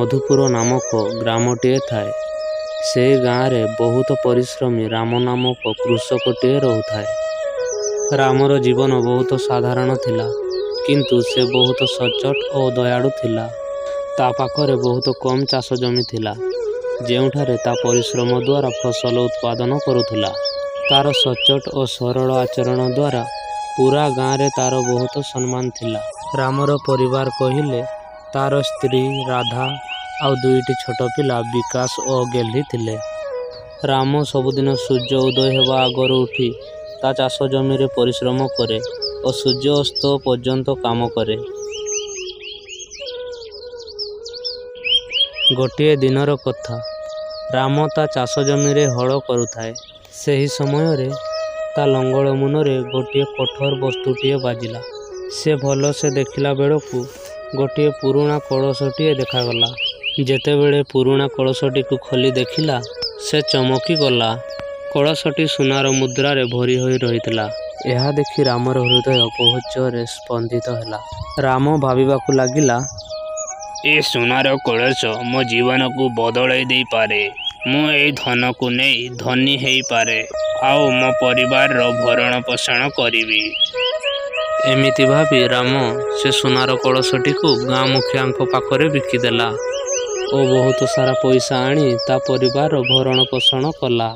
ମଧୁପୁର ନାମକ ଗ୍ରାମଟିଏ ଥାଏ। ସେହି ଗାଁରେ ବହୁତ ପରିଶ୍ରମୀ ରାମ ନାମକ କୃଷକଟିଏ ରହୁଥାଏ। ରାମର ଜୀବନ ବହୁତ ସାଧାରଣ ଥିଲା, କିନ୍ତୁ ସେ ବହୁତ ସଚ୍ଚୋଟ ଓ ଦୟାଳୁ ଥିଲା। ତା ପାଖରେ ବହୁତ କମ୍ ଚାଷ ଜମି ଥିଲା, ଯେଉଁଠାରେ ତା ପରିଶ୍ରମ ଦ୍ୱାରା ଫସଲ ଉତ୍ପାଦନ କରୁଥିଲା। ତାର ସଚ୍ଚୋଟ ଓ ସରଳ ଆଚରଣ ଦ୍ୱାରା ପୁରା ଗାଁରେ ତାର ବହୁତ ସମ୍ମାନ ଥିଲା। ରାମର ପରିବାର କହିଲେ ତାର ସ୍ତ୍ରୀ ରାଧା ଆଉ ଦୁଇଟି ଛୋଟ ପିଲା ବିକାଶ ଓ ଗେହ୍ଲି ଥିଲେ। ରାମ ସବୁଦିନ ସୂର୍ଯ୍ୟ ଉଦୟ ହେବା ଆଗରୁ ଉଠି ତା ଚାଷ ଜମିରେ ପରିଶ୍ରମ କରେ ଓ ସୂର୍ଯ୍ୟ ଅସ୍ତ ପର୍ଯ୍ୟନ୍ତ କାମ କରେ। ଗୋଟିଏ ଦିନର କଥା, ରାମ ତା ଚାଷ ଜମିରେ ହଳ କରୁଥାଏ। ସେହି ସମୟରେ ତା ଲଙ୍ଗଳ ମୁନରେ ଗୋଟିଏ କଠୋର ବସ୍ତୁଟିଏ ବାଜିଲା। ସେ ଭଲସେ ଦେଖିଲା ବେଳକୁ ଗୋଟିଏ ପୁରୁଣା କଳସଟିଏ ଦେଖାଗଲା। ଯେତେବେଳେ ପୁରୁଣା କଳସଟିକୁ ଖୋଲି ଦେଖିଲା, ସେ ଚମକି ଗଲା। କଳସଟି ସୁନାର ମୁଦ୍ରାରେ ଭରି ହୋଇ ରହିଥିଲା। ଏହା ଦେଖି ରାମର ହୃଦୟ ବହୁତ ଜୋରରେ ସ୍ପନ୍ଦିତ ହେଲା। ରାମ ଭାବିବାକୁ ଲାଗିଲା, ଏ ସୁନାର କଳସ ମୋ ଜୀବନକୁ ବଦଳାଇ ଦେଇପାରେ। ମୁଁ ଏହି ଧନକୁ ନେଇ ଧନୀ ହେଇପାରେ ଆଉ ମୋ ପରିବାରର ଭରଣ ପୋଷଣ କରିବି। ଏମିତି ଭାବି ରାମ ସେ ସୁନାର କଳସଟିକୁ ଗାଁ ମୁଖିଆଙ୍କ ପାଖରେ ବିକିଦେଲା ଓ ବହୁତ ସାରା ପଇସା ଆଣି ତା ପରିବାରର ଭରଣ ପୋଷଣ କଲା।